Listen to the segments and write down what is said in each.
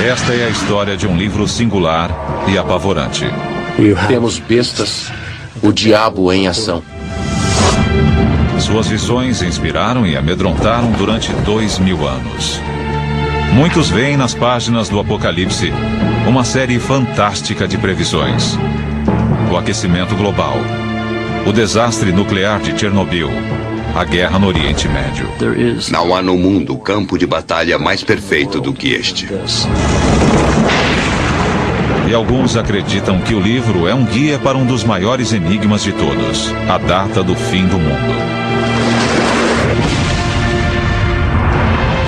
Esta é a história de um livro singular e apavorante. Temos bestas, o diabo em ação. Suas visões inspiraram e amedrontaram durante 2000 anos. Muitos veem nas páginas do Apocalipse uma série fantástica de previsões. O aquecimento global, o desastre nuclear de Chernobyl, a guerra no Oriente Médio. Não há no mundo campo de batalha mais perfeito do que este. E alguns acreditam que o livro é um guia para um dos maiores enigmas de todos, a data do fim do mundo.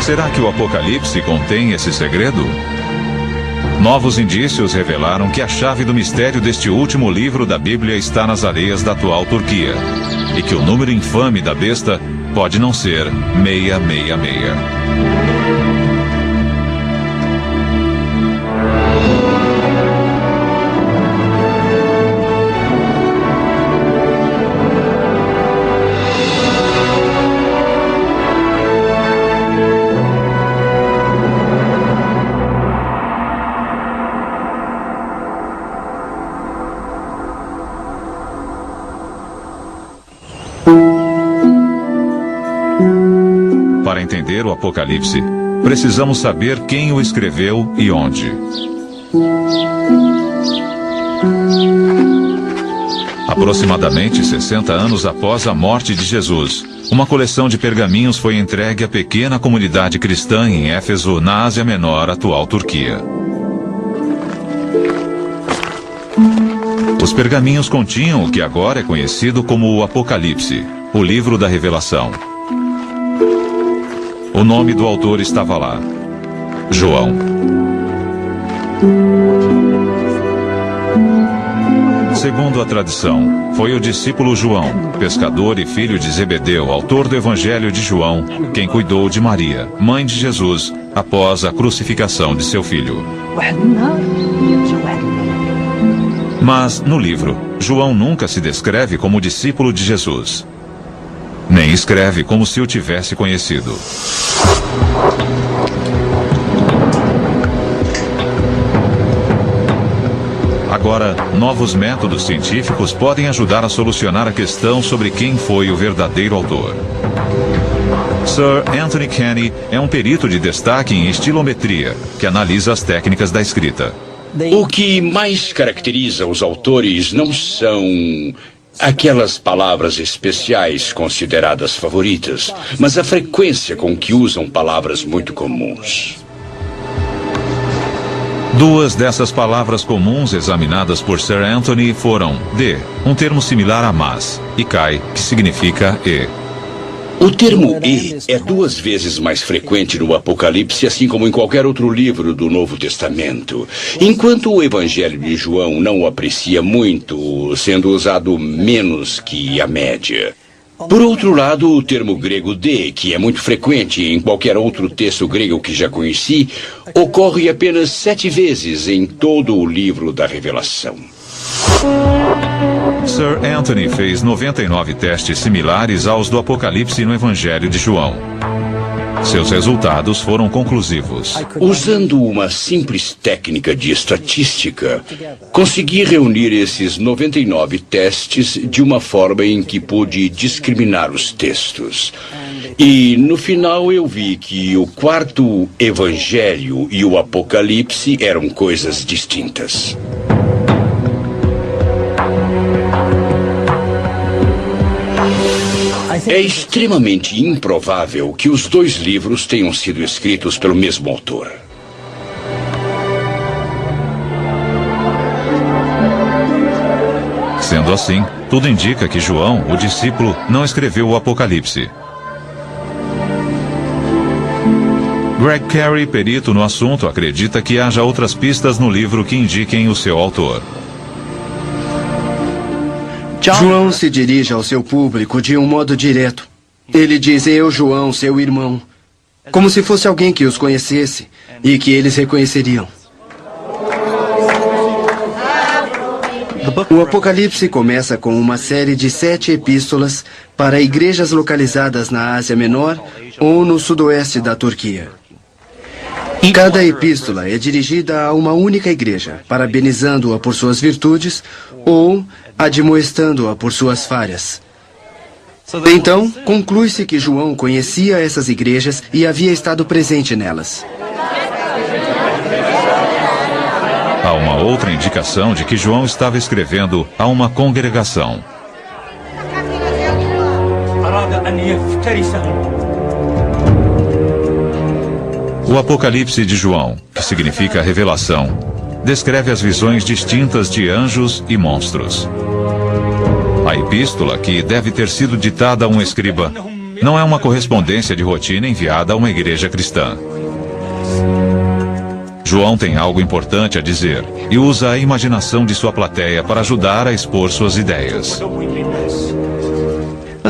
Será que o Apocalipse contém esse segredo? Novos indícios revelaram que a chave do mistério deste último livro da Bíblia está nas areias da atual Turquia, e que o número infame da besta pode não ser 666. Para entender o Apocalipse, precisamos saber quem o escreveu e onde. Aproximadamente 60 anos após a morte de Jesus, uma coleção de pergaminhos foi entregue à pequena comunidade cristã em Éfeso, na Ásia Menor, atual Turquia. Os pergaminhos continham o que agora é conhecido como o Apocalipse, o livro da Revelação. O nome do autor estava lá: João. Segundo a tradição, foi o discípulo João, pescador e filho de Zebedeu, autor do Evangelho de João, quem cuidou de Maria, mãe de Jesus, após a crucificação de seu filho. Mas, no livro, João nunca se descreve como discípulo de Jesus. Nem escreve como se o tivesse conhecido. Agora, novos métodos científicos podem ajudar a solucionar a questão sobre quem foi o verdadeiro autor. Sir Anthony Kenny é um perito de destaque em estilometria, que analisa as técnicas da escrita. O que mais caracteriza os autores não são aquelas palavras especiais consideradas favoritas, mas a frequência com que usam palavras muito comuns. Duas dessas palavras comuns examinadas por Sir Anthony foram de, um termo similar a mas, e kai, que significa e. O termo e é 2 vezes mais frequente no Apocalipse, assim como em qualquer outro livro do Novo Testamento. Enquanto o Evangelho de João não o aprecia muito, sendo usado menos que a média. Por outro lado, o termo grego de, que é muito frequente em qualquer outro texto grego que já conheci, ocorre apenas 7 vezes em todo o livro da Revelação. Sir Anthony fez 99 testes similares aos do Apocalipse no Evangelho de João. Seus resultados foram conclusivos. Usando uma simples técnica de estatística, consegui reunir esses 99 testes de uma forma em que pude discriminar os textos. E, no final, eu vi que o 4º Evangelho e o Apocalipse eram coisas distintas. É extremamente improvável que os 2 livros tenham sido escritos pelo mesmo autor. Sendo assim, tudo indica que João, o discípulo, não escreveu o Apocalipse. Greg Carey, perito no assunto, acredita que haja outras pistas no livro que indiquem o seu autor. João se dirige ao seu público de um modo direto. Ele diz: eu, João, seu irmão, como se fosse alguém que os conhecesse e que eles reconheceriam. O Apocalipse começa com uma série de 7 epístolas para igrejas localizadas na Ásia Menor ou no sudoeste da Turquia. Cada epístola é dirigida a uma única igreja, parabenizando-a por suas virtudes ou admoestando-a por suas falhas. Então, conclui-se que João conhecia essas igrejas e havia estado presente nelas. Há uma outra indicação de que João estava escrevendo a uma congregação. O Apocalipse de João, que significa revelação, descreve as visões distintas de anjos e monstros. A epístola, que deve ter sido ditada a um escriba, não é uma correspondência de rotina enviada a uma igreja cristã. João tem algo importante a dizer e usa a imaginação de sua plateia para ajudar a expor suas ideias.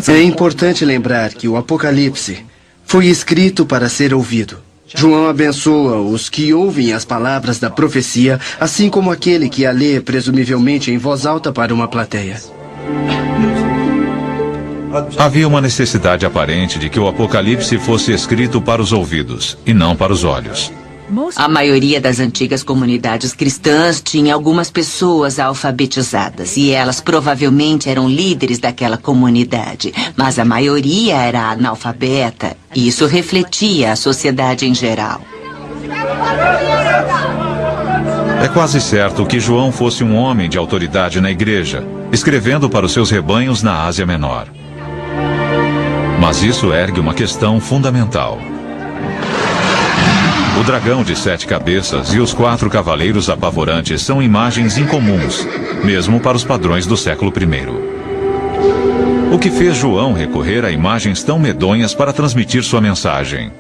É importante lembrar que o Apocalipse foi escrito para ser ouvido. João abençoa os que ouvem as palavras da profecia, assim como aquele que a lê presumivelmente em voz alta para uma plateia. Havia uma necessidade aparente de que o Apocalipse fosse escrito para os ouvidos e não para os olhos. A maioria das antigas comunidades cristãs tinha algumas pessoas alfabetizadas e elas provavelmente eram líderes daquela comunidade, mas a maioria era analfabeta e isso refletia a sociedade em geral. É quase certo que João fosse um homem de autoridade na igreja, escrevendo para os seus rebanhos na Ásia Menor. Mas isso ergue uma questão fundamental. O dragão de 7 cabeças e os 4 cavaleiros apavorantes são imagens incomuns, mesmo para os padrões do século I. O que fez João recorrer a imagens tão medonhas para transmitir sua mensagem?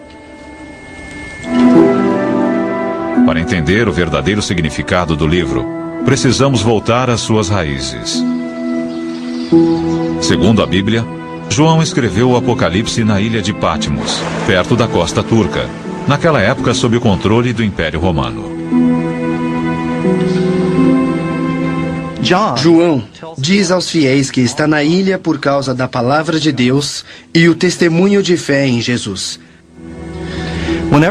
Para entender o verdadeiro significado do livro, precisamos voltar às suas raízes. Segundo a Bíblia, João escreveu o Apocalipse na ilha de Patmos, perto da costa turca, naquela época sob o controle do Império Romano. João diz aos fiéis que está na ilha por causa da palavra de Deus e o testemunho de fé em Jesus.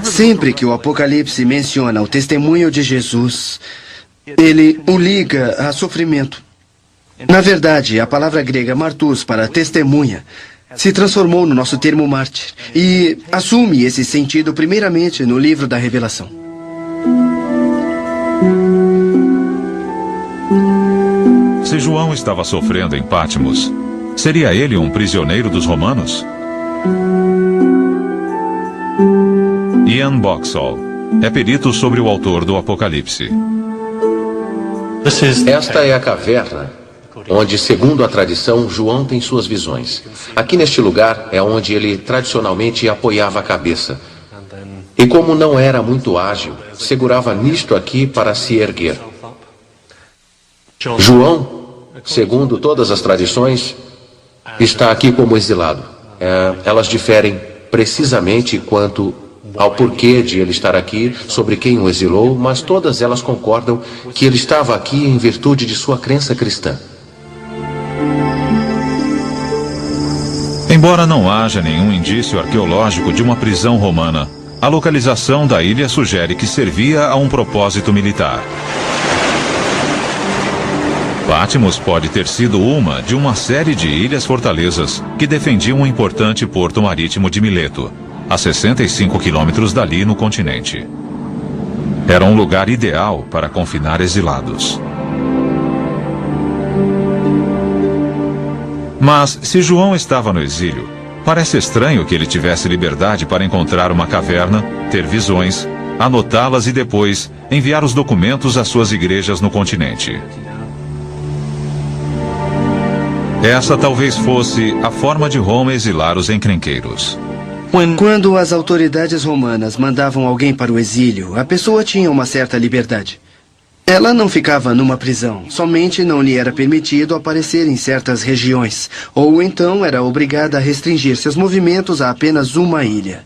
Sempre que o Apocalipse menciona o testemunho de Jesus, ele o liga a sofrimento. Na verdade, a palavra grega martus para testemunha se transformou no nosso termo mártir e assume esse sentido primeiramente no livro da Revelação. Se João estava sofrendo em Patmos, seria ele um prisioneiro dos romanos? Ian Boxall é perito sobre o autor do Apocalipse. Esta é a caverna onde, segundo a tradição, João tem suas visões. Aqui neste lugar é onde ele tradicionalmente apoiava a cabeça. E como não era muito ágil, segurava nisto aqui para se erguer. João, segundo todas as tradições, está aqui como exilado. Elas diferem precisamente quanto ao porquê de ele estar aqui, sobre quem o exilou, mas todas elas concordam que ele estava aqui em virtude de sua crença cristã. Embora não haja nenhum indício arqueológico de uma prisão romana, a localização da ilha sugere que servia a um propósito militar. Patmos pode ter sido uma de uma série de ilhas-fortalezas que defendiam um importante porto marítimo de Mileto, a 65 quilômetros dali no continente. Era um lugar ideal para confinar exilados. Mas, se João estava no exílio, parece estranho que ele tivesse liberdade para encontrar uma caverna, ter visões, anotá-las e depois enviar os documentos às suas igrejas no continente. Essa talvez fosse a forma de Roma exilar os encrenqueiros. Quando as autoridades romanas mandavam alguém para o exílio, a pessoa tinha uma certa liberdade. Ela não ficava numa prisão, somente não lhe era permitido aparecer em certas regiões, ou então era obrigada a restringir seus movimentos a apenas uma ilha.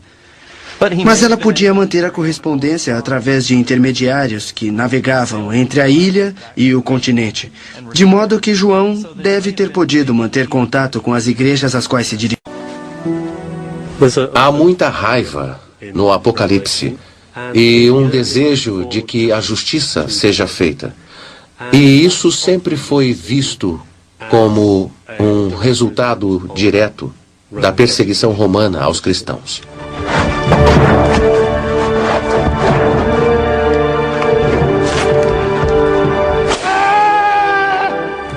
Mas ela podia manter a correspondência através de intermediários que navegavam entre a ilha e o continente, de modo que João deve ter podido manter contato com as igrejas às quais se dirigia. Há muita raiva no Apocalipse. e um desejo de que a justiça seja feita. E isso sempre foi visto como um resultado direto da perseguição romana aos cristãos.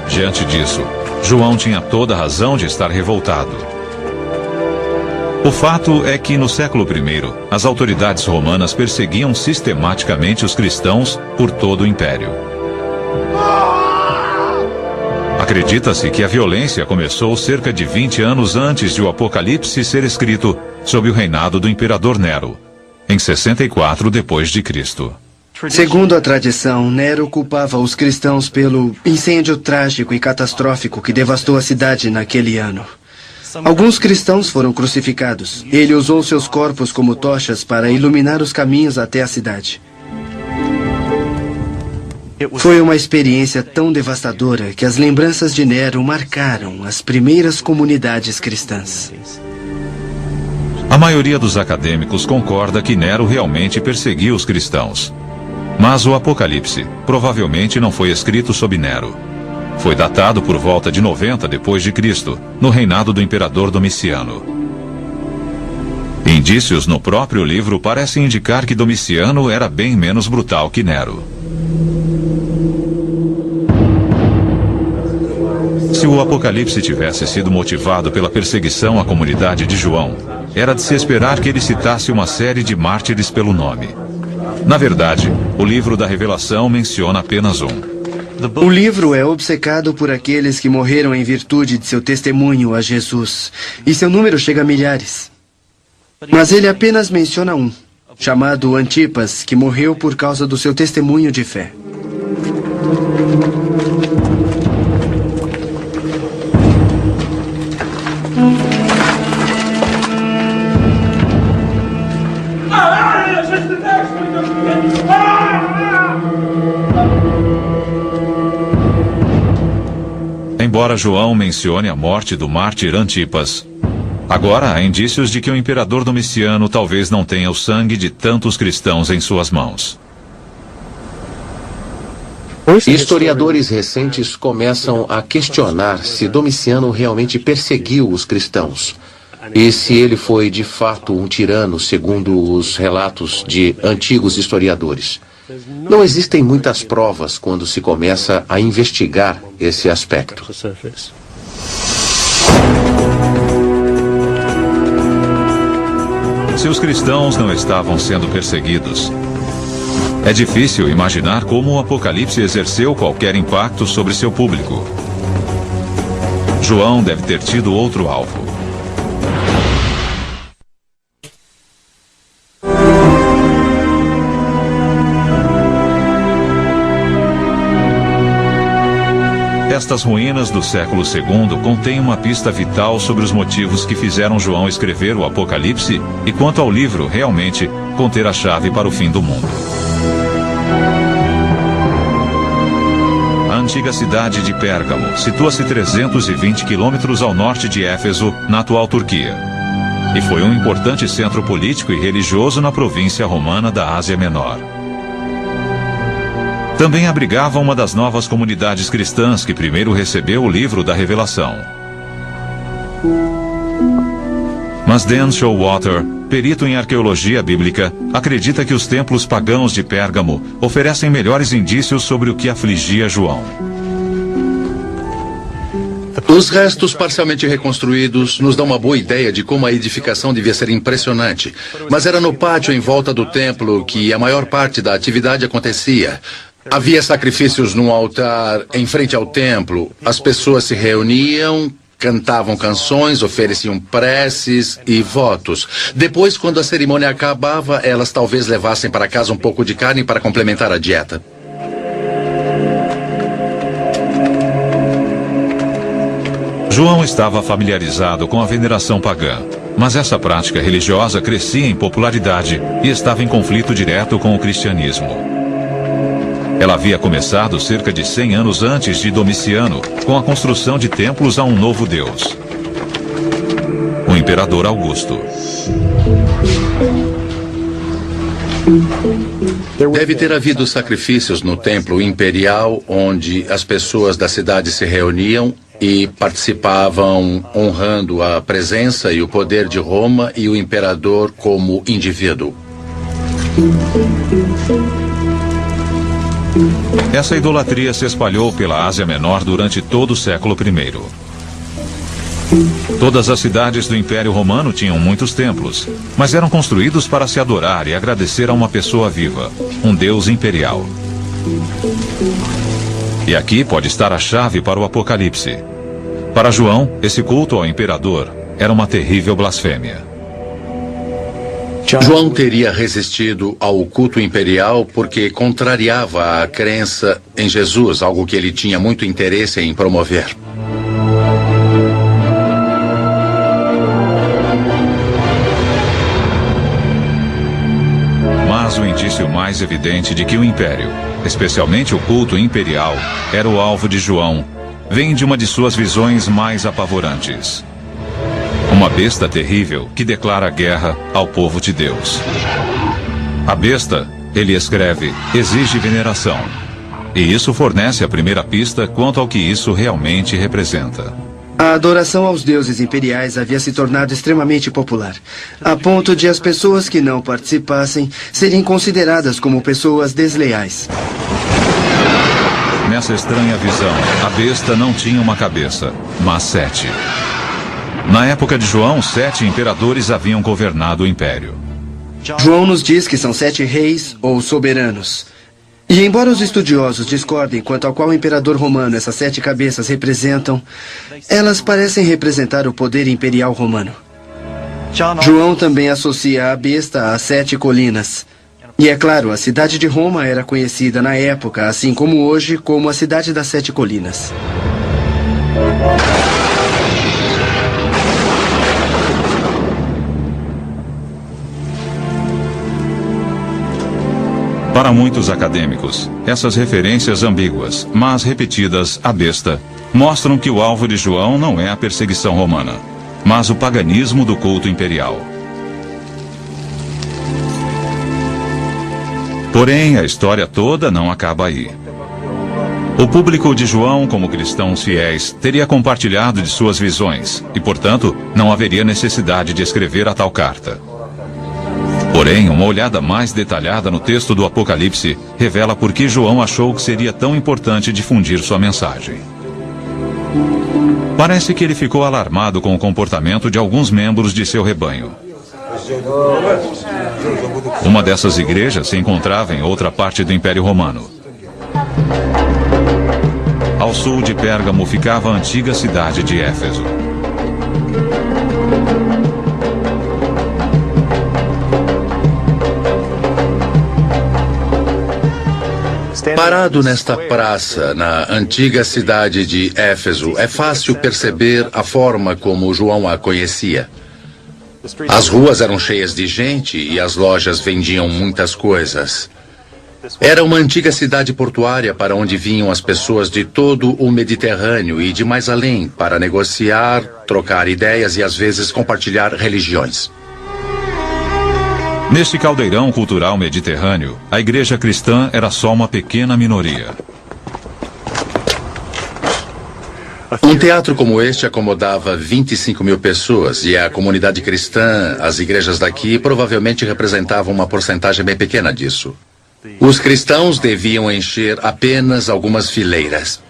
Diante disso, João tinha toda a razão de estar revoltado. O fato é que no século I, as autoridades romanas perseguiam sistematicamente os cristãos por todo o império. Acredita-se que a violência começou cerca de 20 anos antes de o Apocalipse ser escrito sob o reinado do imperador Nero, em 64 d.C. Segundo a tradição, Nero culpava os cristãos pelo incêndio trágico e catastrófico que devastou a cidade naquele ano. Alguns cristãos foram crucificados. Ele usou seus corpos como tochas para iluminar os caminhos até a cidade. Foi uma experiência tão devastadora que as lembranças de Nero marcaram as primeiras comunidades cristãs. A maioria dos acadêmicos concorda que Nero realmente perseguiu os cristãos. Mas o Apocalipse provavelmente não foi escrito sob Nero. Foi datado por volta de 90 d.C., no reinado do imperador Domiciano. Indícios no próprio livro parecem indicar que Domiciano era bem menos brutal que Nero. Se o Apocalipse tivesse sido motivado pela perseguição à comunidade de João, era de se esperar que ele citasse uma série de mártires pelo nome. Na verdade, o livro da Revelação menciona apenas um. O livro é obcecado por aqueles que morreram em virtude de seu testemunho a Jesus, e seu número chega a milhares. Mas ele apenas menciona um, chamado Antipas, que morreu por causa do seu testemunho de fé. Embora João mencione a morte do mártir Antipas, agora há indícios de que o imperador Domiciano talvez não tenha o sangue de tantos cristãos em suas mãos. Historiadores recentes começam a questionar se Domiciano realmente perseguiu os cristãos e se ele foi de fato um tirano, segundo os relatos de antigos historiadores. Não existem muitas provas quando se começa a investigar esse aspecto. Se os cristãos não estavam sendo perseguidos, é difícil imaginar como o Apocalipse exerceu qualquer impacto sobre seu público. João deve ter tido outro alvo. Estas ruínas do século II contêm uma pista vital sobre os motivos que fizeram João escrever o Apocalipse e quanto ao livro realmente conter a chave para o fim do mundo. A antiga cidade de Pérgamo situa-se 320 quilômetros ao norte de Éfeso, na atual Turquia, e foi um importante centro político e religioso na província romana da Ásia Menor. Também abrigava uma das novas comunidades cristãs que primeiro recebeu o livro da Revelação. Mas Dan Showalter, perito em arqueologia bíblica, acredita que os templos pagãos de Pérgamo oferecem melhores indícios sobre o que afligia João. Os restos parcialmente reconstruídos nos dão uma boa ideia de como a edificação devia ser impressionante. Mas era no pátio em volta do templo que a maior parte da atividade acontecia. Havia sacrifícios num altar em frente ao templo. As pessoas se reuniam, cantavam canções, ofereciam preces e votos. Depois, quando a cerimônia acabava, elas talvez levassem para casa um pouco de carne para complementar a dieta. João estava familiarizado com a veneração pagã, mas essa prática religiosa crescia em popularidade e estava em conflito direto com o cristianismo. Ela havia começado cerca de 100 anos antes de Domiciano, com a construção de templos a um novo deus, o imperador Augusto. Deve ter havido sacrifícios no templo imperial, onde as pessoas da cidade se reuniam e participavam honrando a presença e o poder de Roma e o imperador como indivíduo. Essa idolatria se espalhou pela Ásia Menor durante todo o século I. Todas as cidades do Império Romano tinham muitos templos, mas eram construídos para se adorar e agradecer a uma pessoa viva, um deus imperial. E aqui pode estar a chave para o Apocalipse. Para João, esse culto ao imperador era uma terrível blasfêmia. João teria resistido ao culto imperial porque contrariava a crença em Jesus, algo que ele tinha muito interesse em promover. Mas o indício mais evidente de que o império, especialmente o culto imperial, era o alvo de João, vem de uma de suas visões mais apavorantes. Uma besta terrível que declara guerra ao povo de Deus. A besta, ele escreve, exige veneração. E isso fornece a primeira pista quanto ao que isso realmente representa. A adoração aos deuses imperiais havia se tornado extremamente popular, a ponto de as pessoas que não participassem serem consideradas como pessoas desleais. Nessa estranha visão, a besta não tinha uma cabeça, mas 7. Na época de João, 7 imperadores haviam governado o império. João nos diz que são 7 reis ou soberanos. E embora os estudiosos discordem quanto ao qual imperador romano essas 7 cabeças representam, elas parecem representar o poder imperial romano. João também associa a besta às 7 colinas. E é claro, a cidade de Roma era conhecida na época, assim como hoje, como a cidade das 7 colinas. Para muitos acadêmicos, essas referências ambíguas, mas repetidas à besta, mostram que o alvo de João não é a perseguição romana, mas o paganismo do culto imperial. Porém, a história toda não acaba aí. O público de João, como cristãos fiéis, teria compartilhado de suas visões e, portanto, não haveria necessidade de escrever a tal carta. Porém, uma olhada mais detalhada no texto do Apocalipse revela por que João achou que seria tão importante difundir sua mensagem. Parece que ele ficou alarmado com o comportamento de alguns membros de seu rebanho. Uma dessas igrejas se encontrava em outra parte do Império Romano. Ao sul de Pérgamo ficava a antiga cidade de Éfeso. Parado nesta praça, na antiga cidade de Éfeso, é fácil perceber a forma como João a conhecia. As ruas eram cheias de gente e as lojas vendiam muitas coisas. Era uma antiga cidade portuária para onde vinham as pessoas de todo o Mediterrâneo e de mais além para negociar, trocar ideias e às vezes compartilhar religiões. Neste caldeirão cultural mediterrâneo, a igreja cristã era só uma pequena minoria. Um teatro como este acomodava 25 mil pessoas e a comunidade cristã, as igrejas daqui, provavelmente representavam uma porcentagem bem pequena disso. Os cristãos deviam encher apenas algumas fileiras.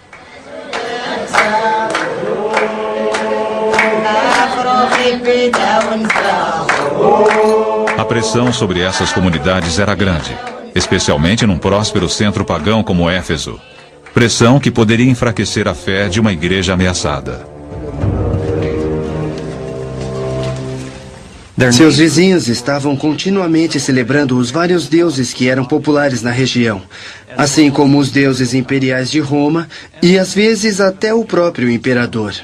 A pressão sobre essas comunidades era grande, especialmente num próspero centro pagão como Éfeso. Pressão que poderia enfraquecer a fé de uma igreja ameaçada. Seus vizinhos estavam continuamente celebrando os vários deuses que eram populares na região, assim como os deuses imperiais de Roma e às vezes até o próprio imperador.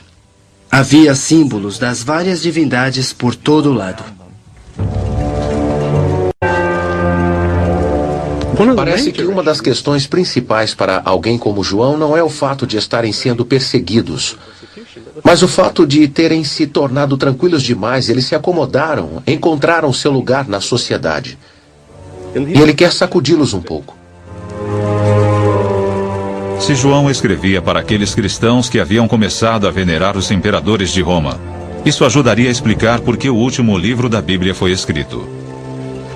Havia símbolos das várias divindades por todo o lado. Parece que uma das questões principais para alguém como João não é o fato de estarem sendo perseguidos, mas o fato de terem se tornado tranquilos demais. Eles se acomodaram, encontraram seu lugar na sociedade. E ele quer sacudi-los um pouco. Se João escrevia para aqueles cristãos que haviam começado a venerar os imperadores de Roma, isso ajudaria a explicar por que o último livro da Bíblia foi escrito.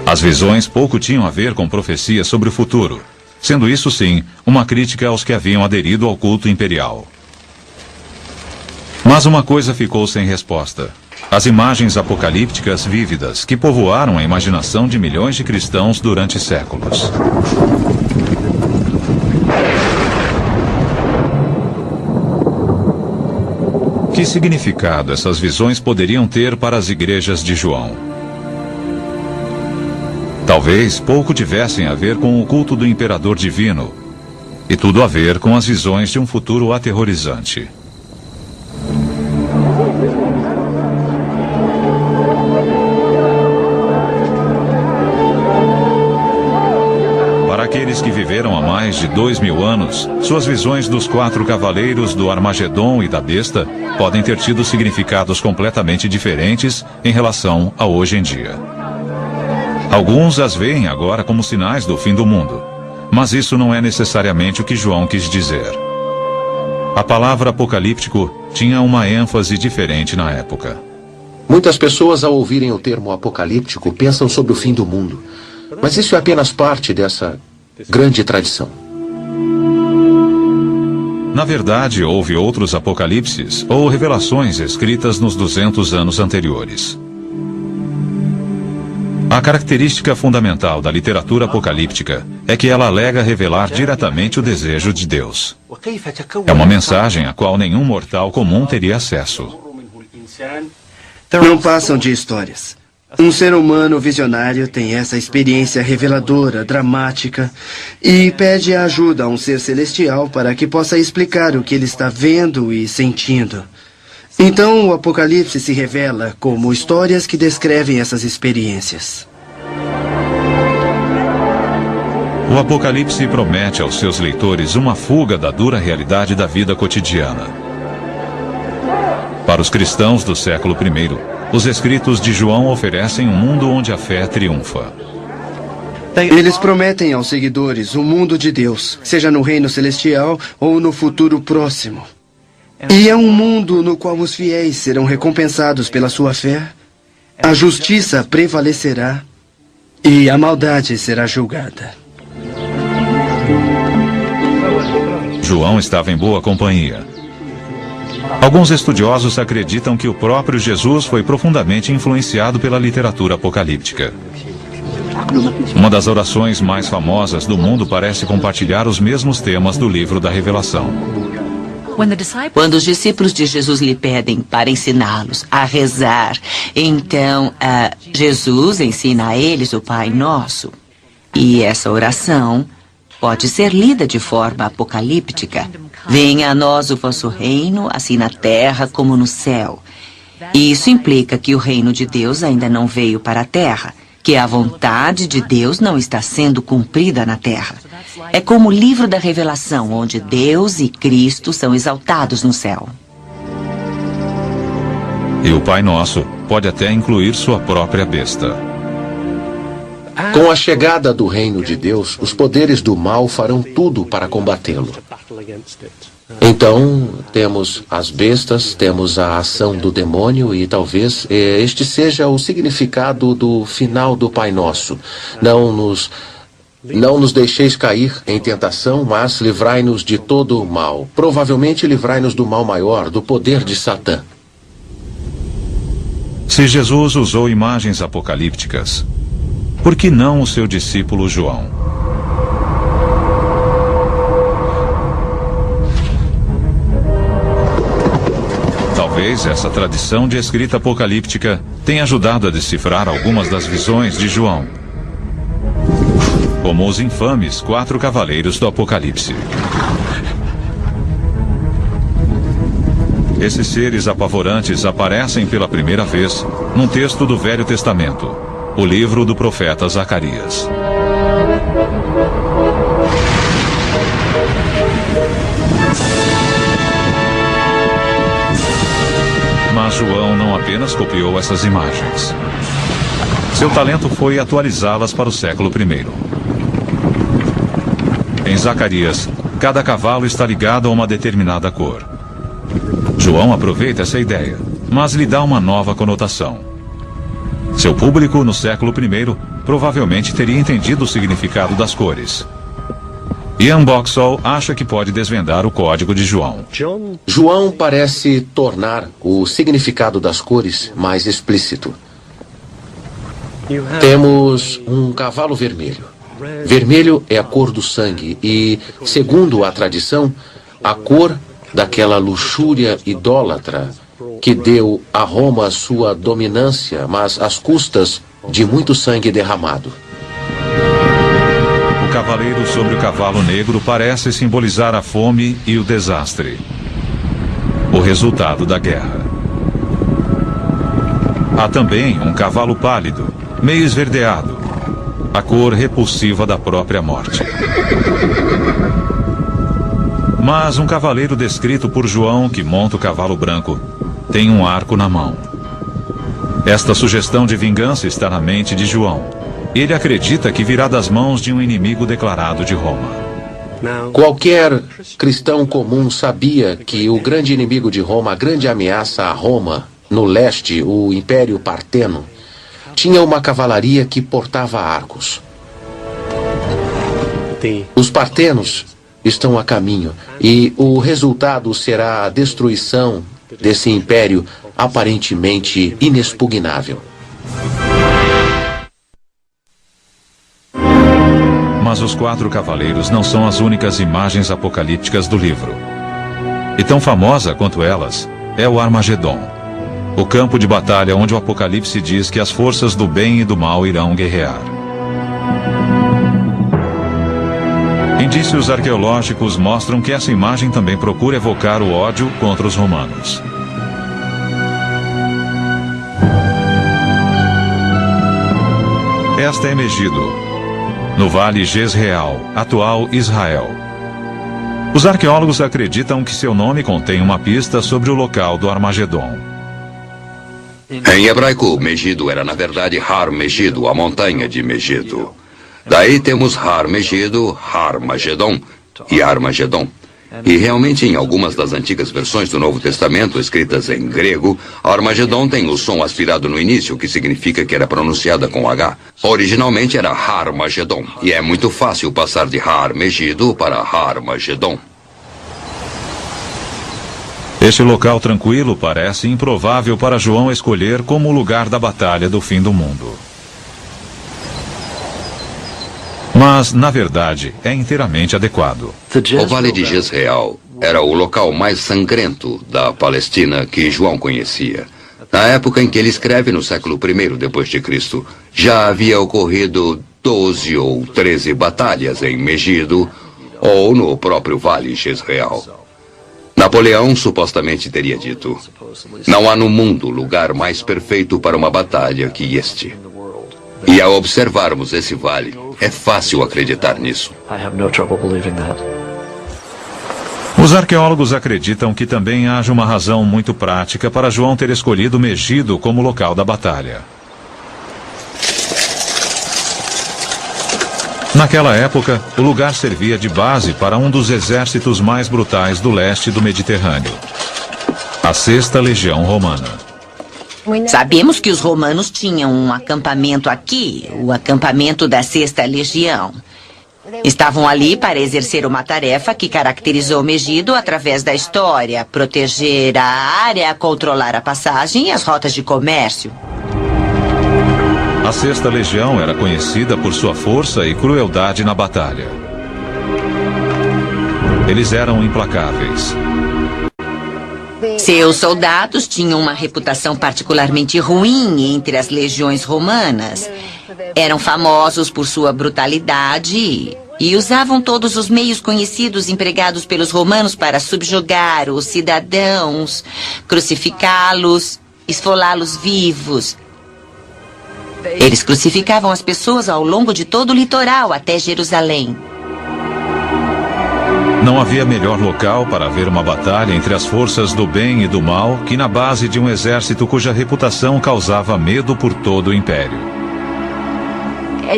As visões pouco tinham a ver com profecias sobre o futuro, sendo isso, sim, uma crítica aos que haviam aderido ao culto imperial. Mas uma coisa ficou sem resposta. As imagens apocalípticas vívidas que povoaram a imaginação de milhões de cristãos durante séculos. Que significado essas visões poderiam ter para as igrejas de João? Talvez pouco tivessem a ver com o culto do imperador divino, e tudo a ver com as visões de um futuro aterrorizante. Para aqueles que viveram há mais de 2000 anos, suas visões dos 4 cavaleiros do Armagedon e da besta podem ter tido significados completamente diferentes em relação a hoje em dia. Alguns as veem agora como sinais do fim do mundo, mas isso não é necessariamente o que João quis dizer. A palavra apocalíptico tinha uma ênfase diferente na época. Muitas pessoas, ao ouvirem o termo apocalíptico, pensam sobre o fim do mundo. Mas isso é apenas parte dessa grande tradição. Na verdade, houve outros apocalipses ou revelações escritas nos 200 anos anteriores. A característica fundamental da literatura apocalíptica é que ela alega revelar diretamente o desejo de Deus. É uma mensagem a qual nenhum mortal comum teria acesso. Não passam de histórias. Um ser humano visionário tem essa experiência reveladora, dramática, e pede ajuda a um ser celestial para que possa explicar o que ele está vendo e sentindo. Então, o Apocalipse se revela como histórias que descrevem essas experiências. O Apocalipse promete aos seus leitores uma fuga da dura realidade da vida cotidiana. Para os cristãos do século I, os escritos de João oferecem um mundo onde a fé triunfa. Eles prometem aos seguidores um mundo de Deus, seja no reino celestial ou no futuro próximo. E é um mundo no qual os fiéis serão recompensados pela sua fé, a justiça prevalecerá e a maldade será julgada. João estava em boa companhia. Alguns estudiosos acreditam que o próprio Jesus foi profundamente influenciado pela literatura apocalíptica. Uma das orações mais famosas do mundo parece compartilhar os mesmos temas do livro da Revelação. Quando os discípulos de Jesus lhe pedem para ensiná-los a rezar, então Jesus ensina a eles o Pai Nosso. E essa oração pode ser lida de forma apocalíptica. Venha a nós o vosso reino, assim na terra como no céu. E isso implica que o reino de Deus ainda não veio para a terra, que a vontade de Deus não está sendo cumprida na terra. É como o livro da Revelação, onde Deus e Cristo são exaltados no céu. E o Pai Nosso pode até incluir sua própria besta. Com a chegada do reino de Deus, os poderes do mal farão tudo para combatê-lo. Então, temos as bestas, temos a ação do demônio e talvez este seja o significado do final do Pai Nosso. Não nos deixeis cair em tentação, mas livrai-nos de todo o mal. Provavelmente livrai-nos do mal maior, do poder de Satã. Se Jesus usou imagens apocalípticas, por que não o seu discípulo João? Talvez essa tradição de escrita apocalíptica tenha ajudado a decifrar algumas das visões de João, como os infames 4 cavaleiros do Apocalipse. Esses seres apavorantes aparecem pela primeira vez num texto do Velho Testamento, o livro do profeta Zacarias. Mas João não apenas copiou essas imagens. Seu talento foi atualizá-las para o século I. Em Zacarias, cada cavalo está ligado a uma determinada cor. João aproveita essa ideia, mas lhe dá uma nova conotação. Seu público, no século I, provavelmente teria entendido o significado das cores. Ian Boxall acha que pode desvendar o código de João. João parece tornar o significado das cores mais explícito. Temos um cavalo vermelho. Vermelho é a cor do sangue e, segundo a tradição, a cor daquela luxúria idólatra que deu a Roma sua dominância, mas às custas de muito sangue derramado. O cavaleiro sobre o cavalo negro parece simbolizar a fome e o desastre, o resultado da guerra. Há também um cavalo pálido, meio esverdeado, a cor repulsiva da própria morte. Mas um cavaleiro descrito por João, que monta o cavalo branco, tem um arco na mão. Esta sugestão de vingança está na mente de João. Ele acredita que virá das mãos de um inimigo declarado de Roma. Qualquer cristão comum sabia que o grande inimigo de Roma, a grande ameaça a Roma, no leste, o Império Parteno, tinha uma cavalaria que portava arcos. Os partenos estão a caminho e o resultado será a destruição desse império aparentemente inexpugnável. Mas os 4 cavaleiros não são as únicas imagens apocalípticas do livro. E tão famosa quanto elas é o Armagedon, o campo de batalha onde o Apocalipse diz que as forças do bem e do mal irão guerrear. Indícios arqueológicos mostram que essa imagem também procura evocar o ódio contra os romanos. Esta é Megido, no Vale Jezreel, atual Israel. Os arqueólogos acreditam que seu nome contém uma pista sobre o local do Armagedon. Em hebraico, Megido era na verdade Har Megido, a montanha de Megido. Daí temos Har Megido, Har Magedon e Armagedon. E realmente em algumas das antigas versões do Novo Testamento, escritas em grego, Armagedon tem o som aspirado no início, que significa que era pronunciada com H. Originalmente era Har Magedon, e é muito fácil passar de Har Megido para Har Magedon. Este local tranquilo parece improvável para João escolher como o lugar da batalha do fim do mundo. Mas, na verdade, é inteiramente adequado. O Vale de Jezreel era o local mais sangrento da Palestina que João conhecia. Na época em que ele escreve, no século I depois de Cristo, já havia ocorrido 12 ou 13 batalhas em Megido ou no próprio Vale Jezreel. Napoleão supostamente teria dito: não há no mundo lugar mais perfeito para uma batalha que este. E ao observarmos esse vale, é fácil acreditar nisso. Os arqueólogos acreditam que também haja uma razão muito prática para João ter escolhido Megido como local da batalha. Naquela época, o lugar servia de base para um dos exércitos mais brutais do leste do Mediterrâneo, a 6ª Legião Romana. Sabemos que os romanos tinham um acampamento aqui, o acampamento da 6ª Legião. Estavam ali para exercer uma tarefa que caracterizou Megido através da história: proteger a área, controlar a passagem e as rotas de comércio. A 6ª Legião era conhecida por sua força e crueldade na batalha. Eles eram implacáveis. Seus soldados tinham uma reputação particularmente ruim entre as legiões romanas. Eram famosos por sua brutalidade e usavam todos os meios conhecidos empregados pelos romanos para subjugar os cidadãos, crucificá-los, esfolá-los vivos. Eles crucificavam as pessoas ao longo de todo o litoral até Jerusalém. Não havia melhor local para haver uma batalha entre as forças do bem e do mal que na base de um exército cuja reputação causava medo por todo o império.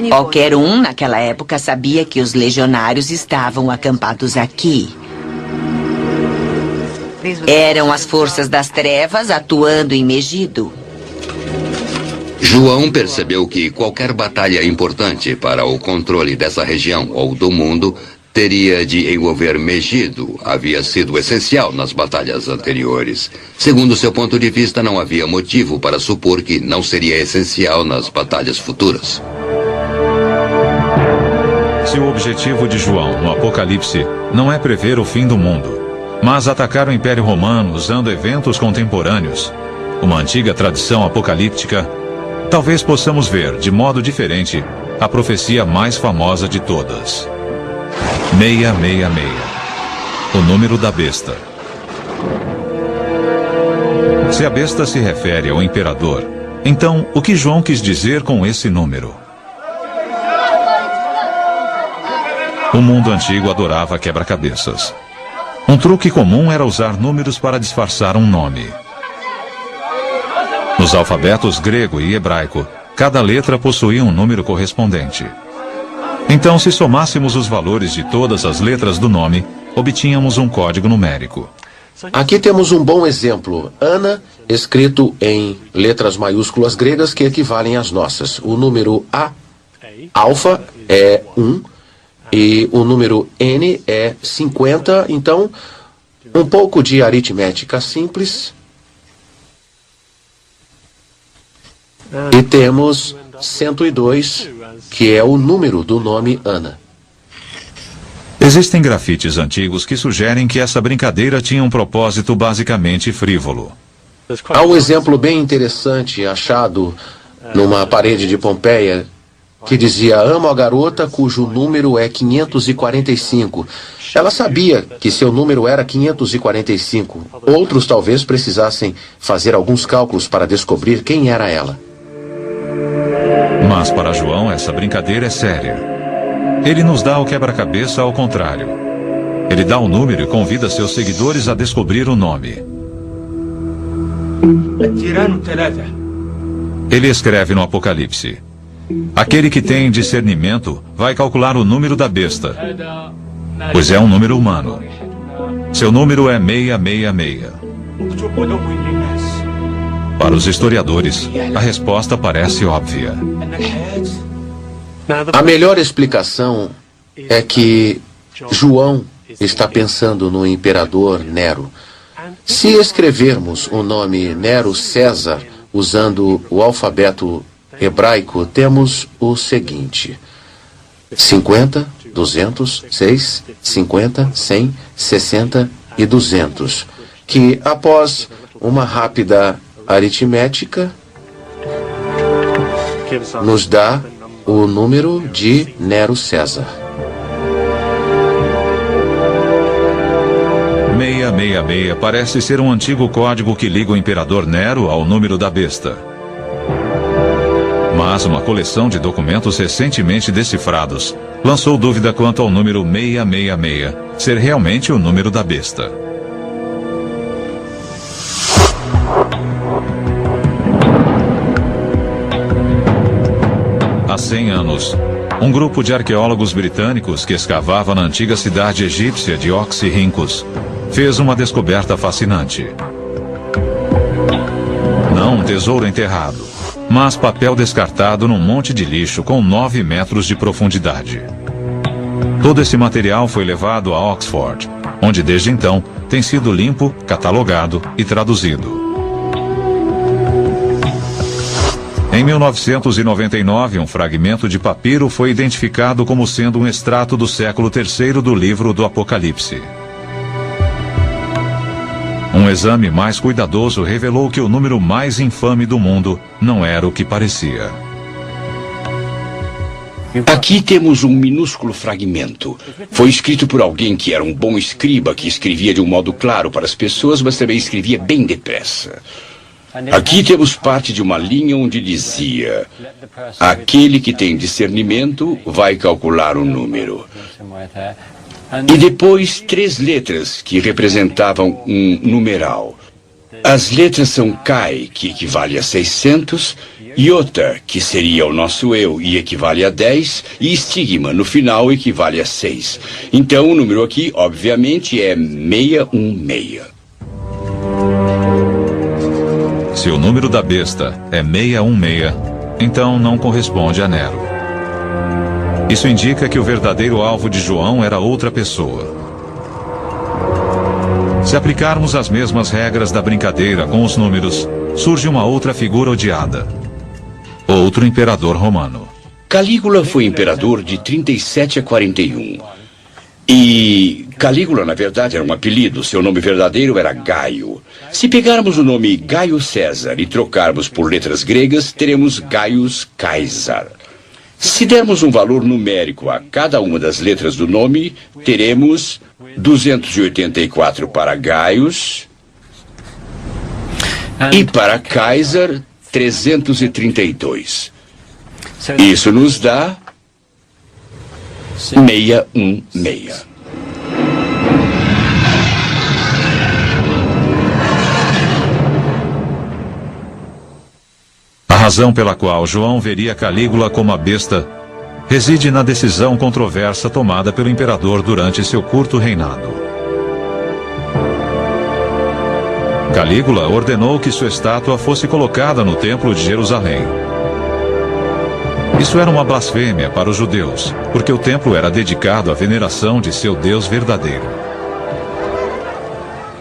Qualquer um naquela época sabia que os legionários estavam acampados aqui. Eram as forças das trevas atuando em Megido. João percebeu que qualquer batalha importante para o controle dessa região ou do mundo teria de envolver Megido. Havia sido essencial nas batalhas anteriores. Segundo seu ponto de vista, não havia motivo para supor que não seria essencial nas batalhas futuras. Se o objetivo de João no Apocalipse não é prever o fim do mundo, mas atacar o Império Romano usando eventos contemporâneos, uma antiga tradição apocalíptica, talvez possamos ver, de modo diferente, a profecia mais famosa de todas. 666. O número da besta. Se a besta se refere ao imperador, então o que João quis dizer com esse número? O mundo antigo adorava quebra-cabeças. Um truque comum era usar números para disfarçar um nome. Nos alfabetos grego e hebraico, cada letra possuía um número correspondente. Então, se somássemos os valores de todas as letras do nome, obtínhamos um código numérico. Aqui temos um bom exemplo. Ana, escrito em letras maiúsculas gregas que equivalem às nossas. O número A, alfa, é 1, e o número N é 50. Então, um pouco de aritmética simples. E temos 102, que é o número do nome Ana. Existem grafites antigos que sugerem que essa brincadeira tinha um propósito basicamente frívolo. Há um exemplo bem interessante achado numa parede de Pompeia que dizia: amo a garota cujo número é 545. Ela sabia que seu número era 545. Outros talvez precisassem fazer alguns cálculos para descobrir quem era ela. Mas para João, essa brincadeira é séria. Ele nos dá o quebra-cabeça ao contrário. Ele dá o número e convida seus seguidores a descobrir o nome. Ele escreve no Apocalipse: aquele que tem discernimento vai calcular o número da besta, pois é um número humano. Seu número é 666. Para os historiadores, a resposta parece óbvia. A melhor explicação é que João está pensando no imperador Nero. Se escrevermos o nome Nero César usando o alfabeto hebraico, temos o seguinte: 50, 200, 6, 50, 100, 60 e 200, que após uma rápida aritmética nos dá o número de Nero César. 666 parece ser um antigo código que liga o imperador Nero ao número da besta. Mas uma coleção de documentos recentemente decifrados lançou dúvida quanto ao número 666 ser realmente o número da besta. Há 100 anos, um grupo de arqueólogos britânicos que escavava na antiga cidade egípcia de Oxirhynchus fez uma descoberta fascinante. Não um tesouro enterrado, mas papel descartado num monte de lixo com 9 metros de profundidade. Todo esse material foi levado a Oxford, onde desde então tem sido limpo, catalogado e traduzido. Em 1999, um fragmento de papiro foi identificado como sendo um extrato do século III do livro do Apocalipse. Um exame mais cuidadoso revelou que o número mais infame do mundo não era o que parecia. Aqui temos um minúsculo fragmento. Foi escrito por alguém que era um bom escriba, que escrevia de um modo claro para as pessoas, mas também escrevia bem depressa. Aqui temos parte de uma linha onde dizia: aquele que tem discernimento vai calcular o número. E depois 3 letras que representavam um numeral. As letras são Chi, que equivale a 600, Iota, que seria o nosso eu e equivale a 10, e estigma, no final, equivale a 6. Então, o número aqui, obviamente, é 616. Se o número da besta é 616, então não corresponde a Nero. Isso indica que o verdadeiro alvo de João era outra pessoa. Se aplicarmos as mesmas regras da brincadeira com os números, surge uma outra figura odiada. Outro imperador romano. Calígula foi imperador de 37 a 41. E Calígula, na verdade, era um apelido. Seu nome verdadeiro era Gaio. Se pegarmos o nome Gaio César e trocarmos por letras gregas, teremos Gaius Caesar. Se dermos um valor numérico a cada uma das letras do nome, teremos 284 para Gaius e para Caesar 332. Isso nos dá 616. A razão pela qual João veria Calígula como a besta reside na decisão controversa tomada pelo imperador durante seu curto reinado. Calígula ordenou que sua estátua fosse colocada no Templo de Jerusalém. Isso era uma blasfêmia para os judeus, porque o templo era dedicado à veneração de seu Deus verdadeiro.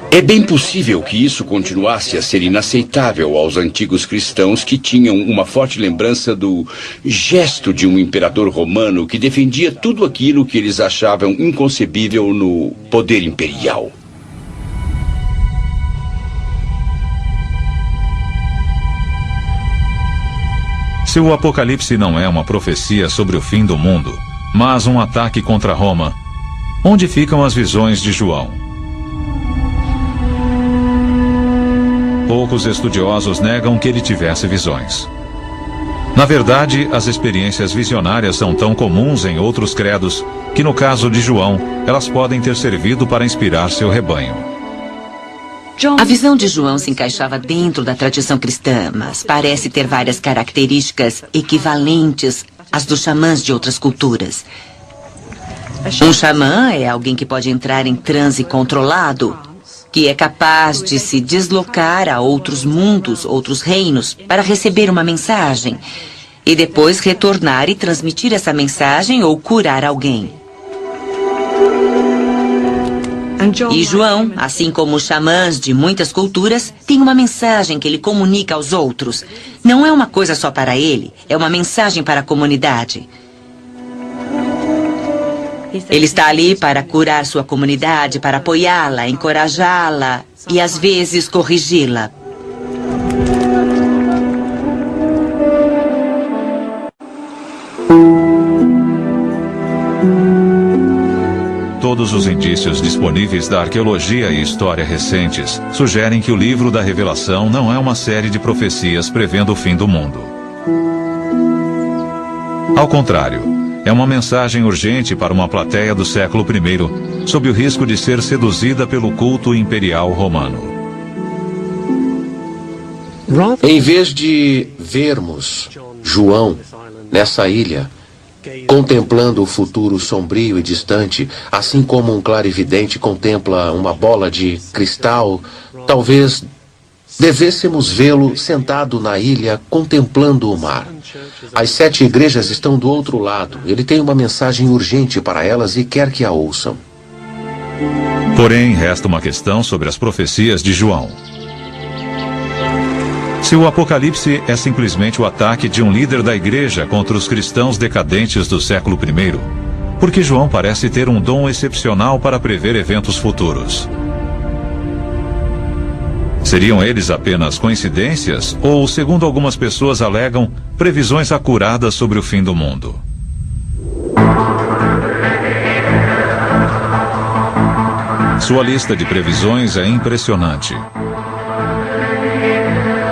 É bem possível que isso continuasse a ser inaceitável aos antigos cristãos que tinham uma forte lembrança do gesto de um imperador romano que defendia tudo aquilo que eles achavam inconcebível no poder imperial. Se o Apocalipse não é uma profecia sobre o fim do mundo, mas um ataque contra Roma, onde ficam as visões de João? Poucos estudiosos negam que ele tivesse visões. Na verdade, as experiências visionárias são tão comuns em outros credos que, no caso de João, elas podem ter servido para inspirar seu rebanho. A visão de João se encaixava dentro da tradição cristã, mas parece ter várias características equivalentes às dos xamãs de outras culturas. Um xamã é alguém que pode entrar em transe controlado, que é capaz de se deslocar a outros mundos, outros reinos, para receber uma mensagem e depois retornar e transmitir essa mensagem ou curar alguém. E João, assim como os xamãs de muitas culturas, tem uma mensagem que ele comunica aos outros. Não é uma coisa só para ele, é uma mensagem para a comunidade. Ele está ali para curar sua comunidade, para apoiá-la, encorajá-la e, às vezes, corrigi-la. Todos os indícios disponíveis da arqueologia e história recentes sugerem que o livro da Revelação não é uma série de profecias prevendo o fim do mundo. Ao contrário, é uma mensagem urgente para uma plateia do século I, sob o risco de ser seduzida pelo culto imperial romano. Em vez de vermos João nessa ilha, contemplando o futuro sombrio e distante, assim como um clarividente contempla uma bola de cristal, talvez devêssemos vê-lo sentado na ilha contemplando o mar. As 7 igrejas estão do outro lado. Ele tem uma mensagem urgente para elas e quer que a ouçam. Porém, resta uma questão sobre as profecias de João. Se o Apocalipse é simplesmente o ataque de um líder da igreja contra os cristãos decadentes do século I, por que João parece ter um dom excepcional para prever eventos futuros? Seriam eles apenas coincidências ou, segundo algumas pessoas alegam, previsões acuradas sobre o fim do mundo? Sua lista de previsões é impressionante.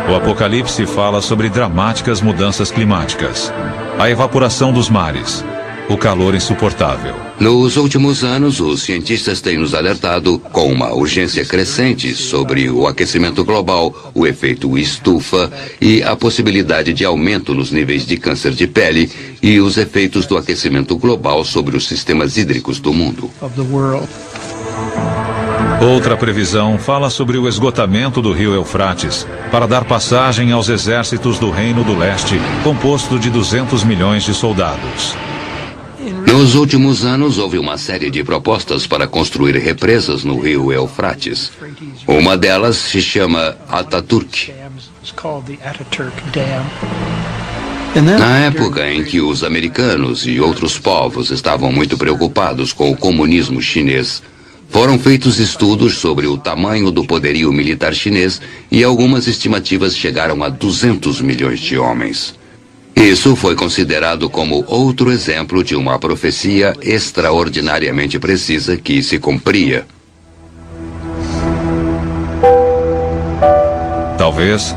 O Apocalipse fala sobre dramáticas mudanças climáticas, a evaporação dos mares, o calor insuportável. Nos últimos anos, os cientistas têm nos alertado com uma urgência crescente sobre o aquecimento global, o efeito estufa e a possibilidade de aumento nos níveis de câncer de pele e os efeitos do aquecimento global sobre os sistemas hídricos do mundo. Outra previsão fala sobre o esgotamento do rio Eufrates para dar passagem aos exércitos do Reino do Leste, composto de 200 milhões de soldados. Nos últimos anos, houve uma série de propostas para construir represas no rio Eufrates. Uma delas se chama Ataturk. Na época em que os americanos e outros povos estavam muito preocupados com o comunismo chinês, foram feitos estudos sobre o tamanho do poderio militar chinês e algumas estimativas chegaram a 200 milhões de homens. Isso foi considerado como outro exemplo de uma profecia extraordinariamente precisa que se cumpria. Talvez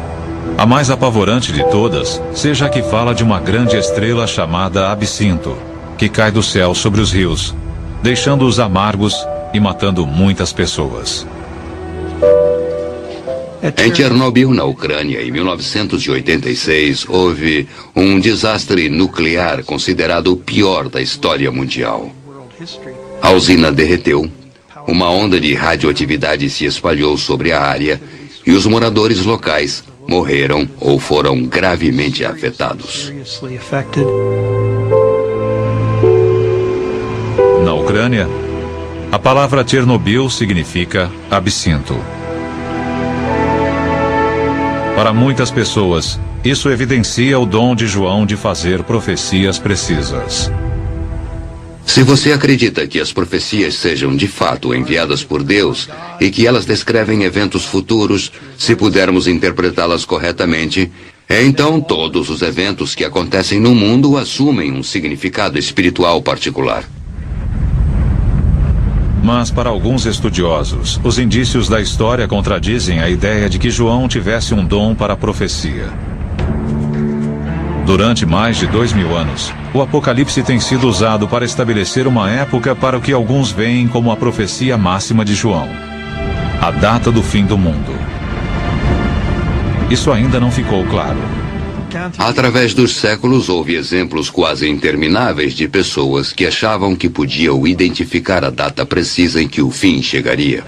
a mais apavorante de todas seja a que fala de uma grande estrela chamada Absinto, que cai do céu sobre os rios, deixando-os amargos e matando muitas pessoas. Em Chernobyl, na Ucrânia, em 1986, houve um desastre nuclear considerado o pior da história mundial. A usina derreteu, uma onda de radioatividade se espalhou sobre a área e os moradores locais morreram ou foram gravemente afetados. Na Ucrânia, a palavra Chernobyl significa absinto. Para muitas pessoas, isso evidencia o dom de João de fazer profecias precisas. Se você acredita que as profecias sejam de fato enviadas por Deus e que elas descrevem eventos futuros, se pudermos interpretá-las corretamente, então todos os eventos que acontecem no mundo assumem um significado espiritual particular. Mas para alguns estudiosos, os indícios da história contradizem a ideia de que João tivesse um dom para a profecia. Durante mais de 2000 anos, o Apocalipse tem sido usado para estabelecer uma época para o que alguns veem como a profecia máxima de João, a data do fim do mundo. Isso ainda não ficou claro. Através dos séculos, houve exemplos quase intermináveis de pessoas que achavam que podiam identificar a data precisa em que o fim chegaria.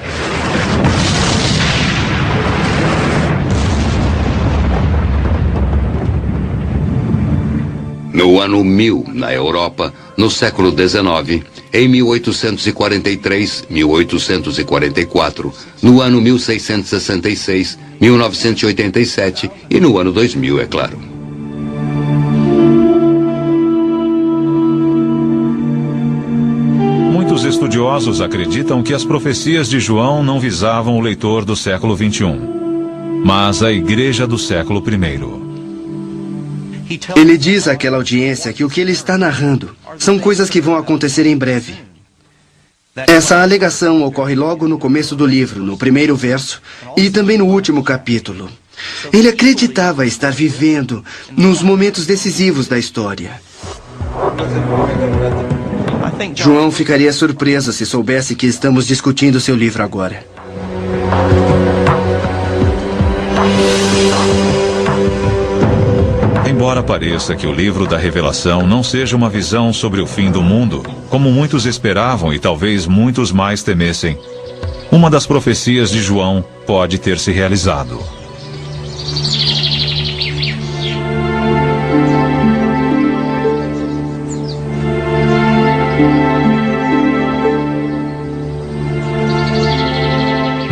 No ano 1000, na Europa, no século XIX, em 1843, 1844, no ano 1666, 1987 e no ano 2000, é claro. Muitos estudiosos acreditam que as profecias de João não visavam o leitor do século XXI, mas a igreja do século I. Ele diz àquela audiência que o que ele está narrando são coisas que vão acontecer em breve. Essa alegação ocorre logo no começo do livro, no primeiro verso, e também no último capítulo. Ele acreditava estar vivendo nos momentos decisivos da história. João ficaria surpreso se soubesse que estamos discutindo seu livro agora. Embora pareça que o livro da Revelação não seja uma visão sobre o fim do mundo, como muitos esperavam e talvez muitos mais temessem, uma das profecias de João pode ter se realizado.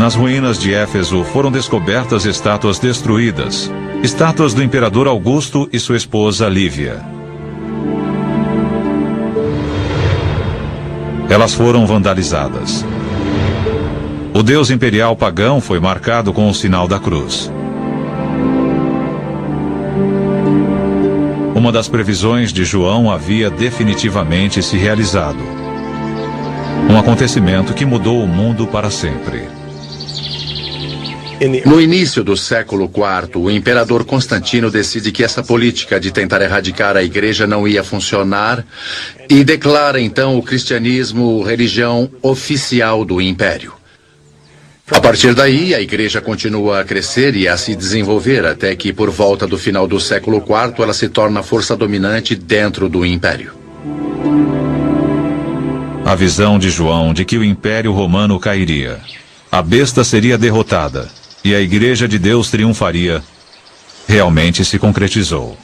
Nas ruínas de Éfeso foram descobertas estátuas destruídas, estátuas do imperador Augusto e sua esposa Lívia. Elas foram vandalizadas. O deus imperial pagão foi marcado com o sinal da cruz. Uma das previsões de João havia definitivamente se realizado. Um acontecimento que mudou o mundo para sempre. No início do século IV, o imperador Constantino decide que essa política de tentar erradicar a igreja não ia funcionar e declara então o cristianismo religião oficial do império. A partir daí, a igreja continua a crescer e a se desenvolver até que, por volta do final do século IV, ela se torna a força dominante dentro do império. A visão de João de que o Império Romano cairia, a besta seria derrotada e a Igreja de Deus triunfaria, realmente se concretizou.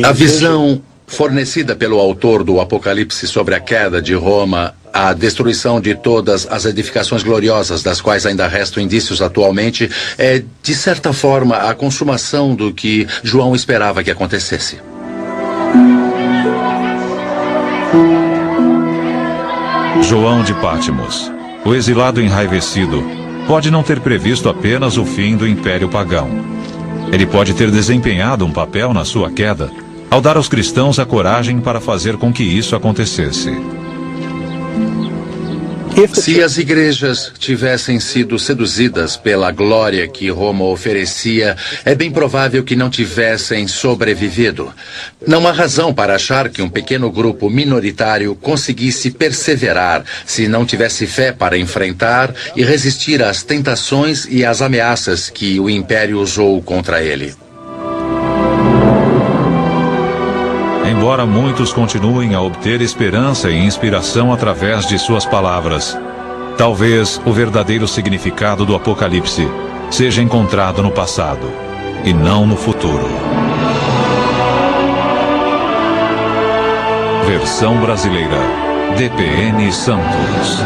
A visão fornecida pelo autor do Apocalipse sobre a queda de Roma, a destruição de todas as edificações gloriosas das quais ainda restam indícios atualmente, é, de certa forma, a consumação do que João esperava que acontecesse. João de Patmos, o exilado enraivecido, pode não ter previsto apenas o fim do Império Pagão. Ele pode ter desempenhado um papel na sua queda, ao dar aos cristãos a coragem para fazer com que isso acontecesse. Se as igrejas tivessem sido seduzidas pela glória que Roma oferecia, é bem provável que não tivessem sobrevivido. Não há razão para achar que um pequeno grupo minoritário conseguisse perseverar se não tivesse fé para enfrentar e resistir às tentações e às ameaças que o império usou contra ele. Embora muitos continuem a obter esperança e inspiração através de suas palavras, talvez o verdadeiro significado do Apocalipse seja encontrado no passado e não no futuro. Versão brasileira, DPN Santos.